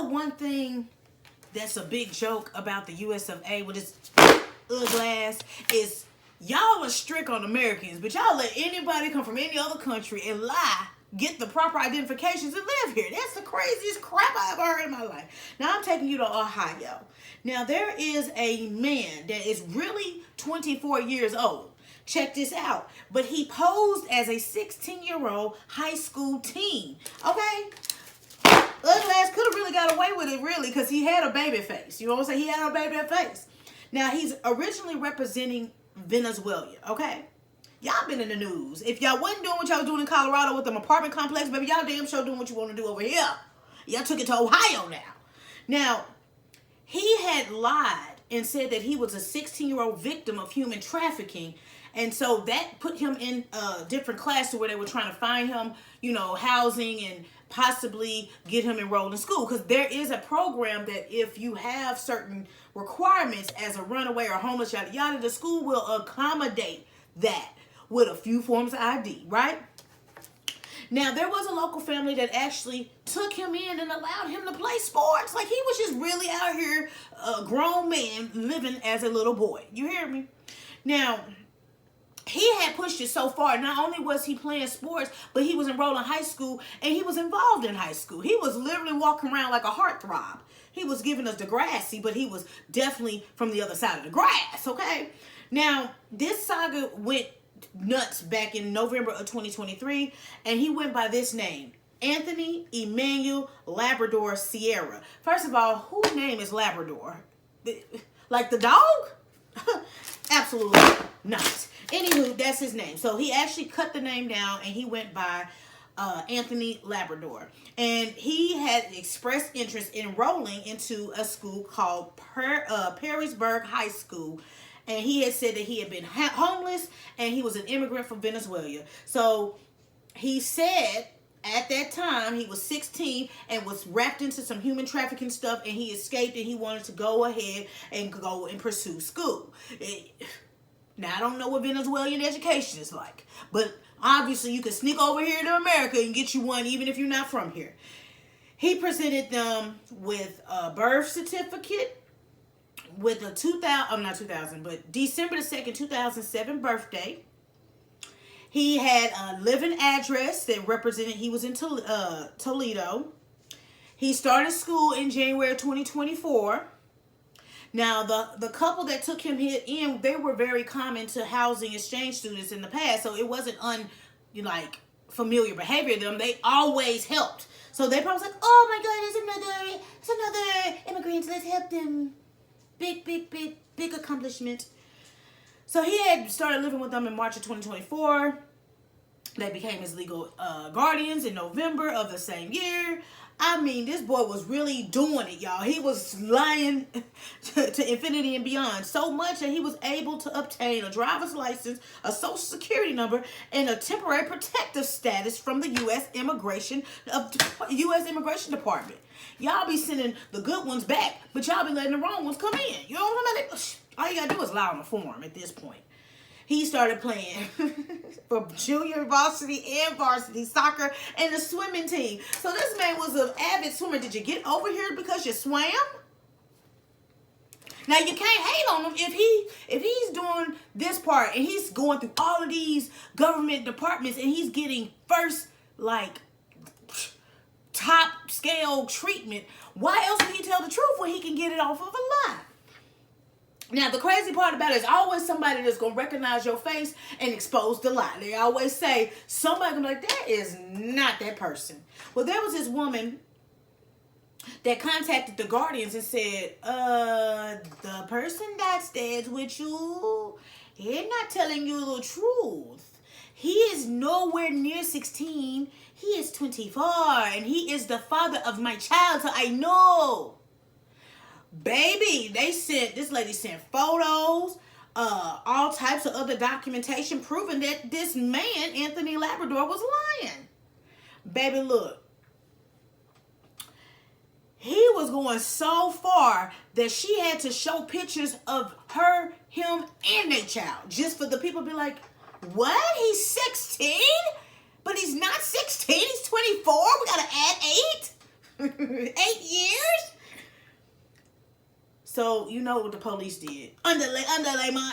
one thing that's a big joke about the US of A with its ugly ass is y'all are strict on Americans, but y'all let anybody come from any other country and lie, get the proper identifications, and live here. That's the craziest crap I've ever heard in my life. Now I'm taking you to Ohio. Now there is a man that is really 24 years old. Check this out. But he posed as a 16-year-old high school teen. Okay? Ugly ass could have really got away with it, really, because he had a baby face. You know what I'm saying? He had a baby face. Now, he's originally representing Venezuela, okay? Y'all been in the news. If y'all wasn't doing what y'all was doing in Colorado with them apartment complex, baby, y'all damn sure doing what you want to do over here. Y'all took it to Ohio now. Now, he had lied and said that he was a 16-year-old victim of human trafficking. And so that put him in a different class to where they were trying to find him, you know, housing and possibly get him enrolled in school. Because there is a program that if you have certain requirements as a runaway or homeless, yada yada, the school will accommodate that with a few forms of ID, right? Now, there was a local family that actually took him in and allowed him to play sports. Like, he was just really out here, a grown man living as a little boy. You hear me? Now, he had pushed it so far. Not only was he playing sports, but he was enrolled in high school, and he was involved in high school. He was literally walking around like a heartthrob. He was giving us Degrassi, but he was definitely from the other side of the grass, okay? Now, this saga went nuts back in November of 2023, and he went by this name, Anthony Emmanuel Labrador-Sierra. First of all, whose name is Labrador? Like the dog? Absolutely not. Anywho, that's his name. So he actually cut the name down and he went by Anthony Labrador. And he had expressed interest in enrolling into a school called Perrysburg High School. And he had said that he had been homeless and he was an immigrant from Venezuela. So he said at that time he was 16 and was wrapped into some human trafficking stuff, and he escaped and he wanted to go ahead and go and pursue school. Now, I don't know what Venezuelan education is like, but obviously you can sneak over here to America and get you one even if you're not from here. He presented them with a birth certificate, with a December the 2nd, 2007 birthday. He had a living address that represented he was in Toledo. He started school in January 2024. Now, the couple that took him in, they were very common to housing exchange students in the past, so it wasn't familiar behavior to them. They always helped. So they probably was like, oh my God, it's another immigrant, let's help them. Big accomplishment. So he had started living with them in March of 2024. They became his legal guardians in November of the same year. I mean, this boy was really doing it, y'all. He was lying to infinity and beyond. So much that he was able to obtain a driver's license, a social security number, and a temporary protective status from the U.S. Immigration Department. Y'all be sending the good ones back, but y'all be letting the wrong ones come in. You know what I'm saying? All you gotta do is lie on the form at this point. He started playing for junior varsity and varsity soccer and the swimming team. So this man was an avid swimmer. Did you get over here because you swam? Now you can't hate on him if he's doing this part and he's going through all of these government departments and he's getting first top scale treatment. Why else would he tell the truth when he can get it off of a lie? Now, the crazy part about it is always somebody that's going to recognize your face and expose the lie. They always say, somebody going to be like, that is not that person. Well, there was this woman that contacted the Guardians and said, the person that stays with you, he's not telling you the truth. He is nowhere near 16. He is 24, and he is the father of my child, so I know. Baby, this lady sent photos, all types of other documentation proving that this man, Anthony Labrador, was lying. Baby, look. He was going so far that she had to show pictures of her, him, and their child. Just for the people to be like, what? He's 16? But he's not 16, he's 24? We gotta add 8? 8 years? So, you know what the police did. Underlay, man.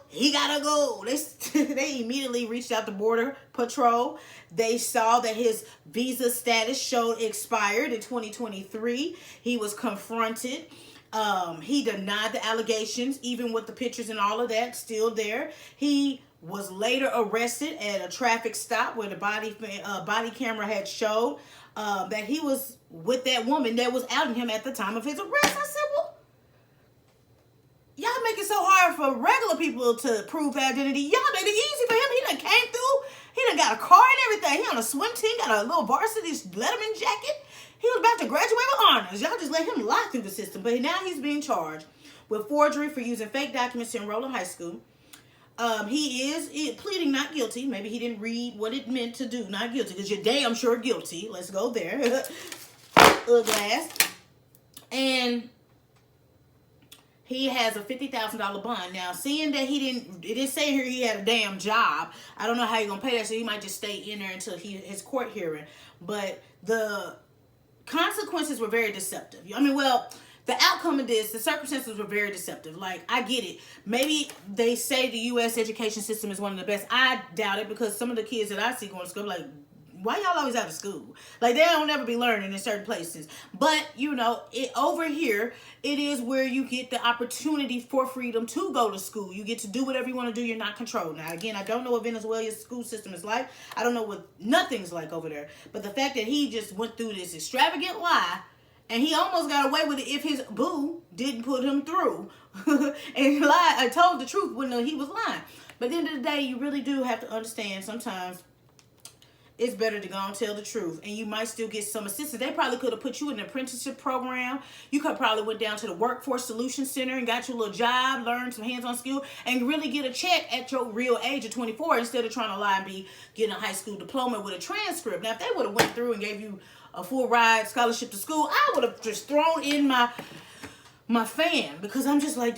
He gotta go. They immediately reached out to Border Patrol. They saw that his visa status showed expired in 2023. He was confronted. He denied the allegations, even with the pictures and all of that still there. He was later arrested at a traffic stop where the body camera had showed that he was with that woman that was outing him at the time of his arrest. I said, well, y'all make it so hard for regular people to prove identity. Y'all made it easy for him. He done came through. He done got a car and everything. He on a swim team, got a little varsity Letterman jacket. He was about to graduate with honors. Y'all just let him lie through the system. But now he's being charged with forgery for using fake documents to enroll in high school. He is pleading not guilty. Maybe he didn't read what it meant to do not guilty, because you're damn sure guilty. Let's go there. Glass. And he has a $50,000 bond. Now, seeing that it didn't say here he had a damn job, I don't know how you're going to pay that, so he might just stay in there until his court hearing. But the consequences were very deceptive. I mean, well, the outcome of this, the circumstances were very deceptive. Like, I get it. Maybe they say the U.S. education system is one of the best. I doubt it, because some of the kids that I see going to school, like, why y'all always out of school? Like, they don't ever be learning in certain places. But, you know, over here, it is where you get the opportunity for freedom to go to school. You get to do whatever you want to do. You're not controlled. Now, again, I don't know what Venezuela's school system is like. I don't know what nothing's like over there. But the fact that he just went through this extravagant lie, and he almost got away with it if his boo didn't put him through and lied. I told the truth when he was lying. But at the end of the day, you really do have to understand sometimes it's better to go and tell the truth. And you might still get some assistance. They probably could have put you in an apprenticeship program. You could probably went down to the Workforce Solutions Center and got you a little job, learned some hands-on skill, and really get a check at your real age of 24 instead of trying to lie and be getting a high school diploma with a transcript. Now, if they would have went through and gave you a full ride scholarship to school, I would have just thrown in my fan, because I'm just like,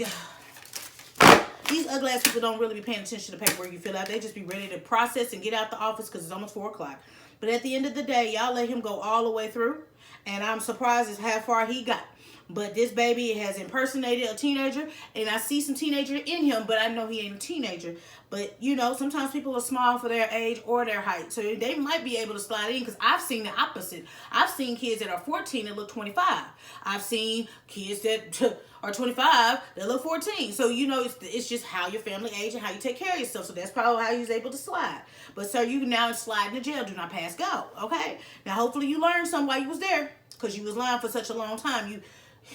these ugly ass people don't really be paying attention to the paperwork you fill out. They just be ready to process and get out the office because it's almost 4 o'clock. But at the end of the day, y'all let him go all the way through, and I'm surprised at how far he got. But this baby has impersonated a teenager, and I see some teenager in him, but I know he ain't a teenager. But, you know, sometimes people are small for their age or their height, so they might be able to slide in, because I've seen the opposite. I've seen kids that are 14 that look 25. I've seen kids that are 25 that look 14. So, you know, it's just how your family age and how you take care of yourself. So that's probably how he was able to slide. But, sir, you can now slide into jail. Do not pass go, okay? Now, hopefully you learned something while you was there, because you was lying for such a long time.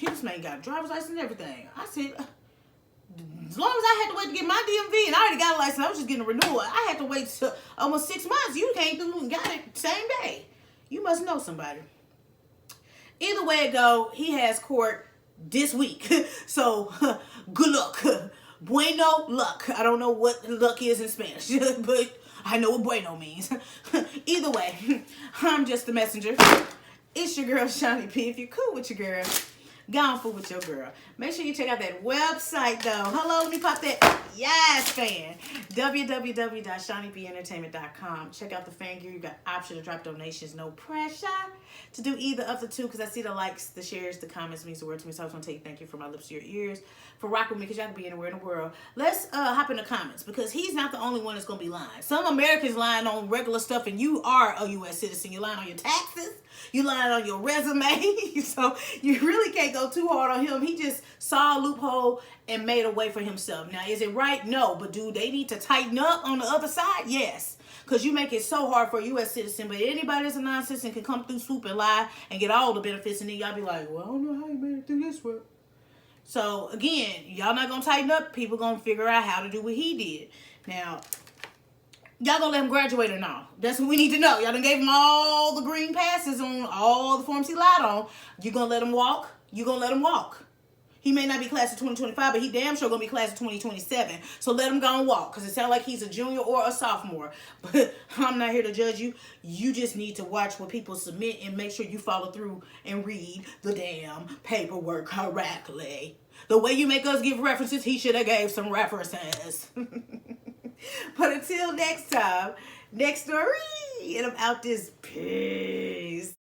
This man got a driver's license and everything. I said, as long as I had to wait to get my DMV, and I already got a license, I was just getting a renewal. I had to wait till almost 6 months. You came through and got it same day. You must know somebody. Either way it go, he has court this week. So, good luck. Bueno luck. I don't know what luck is in Spanish, but I know what bueno means. Either way, I'm just the messenger. It's your girl, Shaunie P. If you're cool with your girl, go on fool with your girl. Make sure you check out that website, though. Hello, let me pop that yes fan. www.shauniebeentertainment.com. Check out the fan gear. You got option to drop donations. No pressure to do either of the two, because I see the likes, the shares, the comments means the word to me. So I just want to tell you thank you from my lips to your ears for rocking with me, because y'all can be anywhere in the world. Let's hop in the comments, because he's not the only one that's going to be lying. Some Americans lying on regular stuff, and you are a U.S. citizen. You're lying on your taxes. You lying on your resume. So you really can't go too hard on him. He just saw a loophole and made a way for himself. Now, is it right? No. But do they need to tighten up on the other side? Yes. Because you make it so hard for a U.S. citizen, but anybody that's a non-citizen can come through, swoop, and lie and get all the benefits, and then y'all be like, well, I don't know how you made it through this way. So, again, y'all not going to tighten up. People going to figure out how to do what he did. Now, y'all going to let him graduate or not? That's what we need to know. Y'all done gave him all the green passes on all the forms he lied on. You going to let him walk? You going to let him walk? He may not be class of 2025, but he damn sure going to be class of 2027. So let him go and walk, because it sounds like he's a junior or a sophomore. But I'm not here to judge you. You just need to watch what people submit and make sure you follow through and read the damn paperwork correctly. The way you make us give references, he should have gave some references. But until next time, Next story. And I'm out this piece.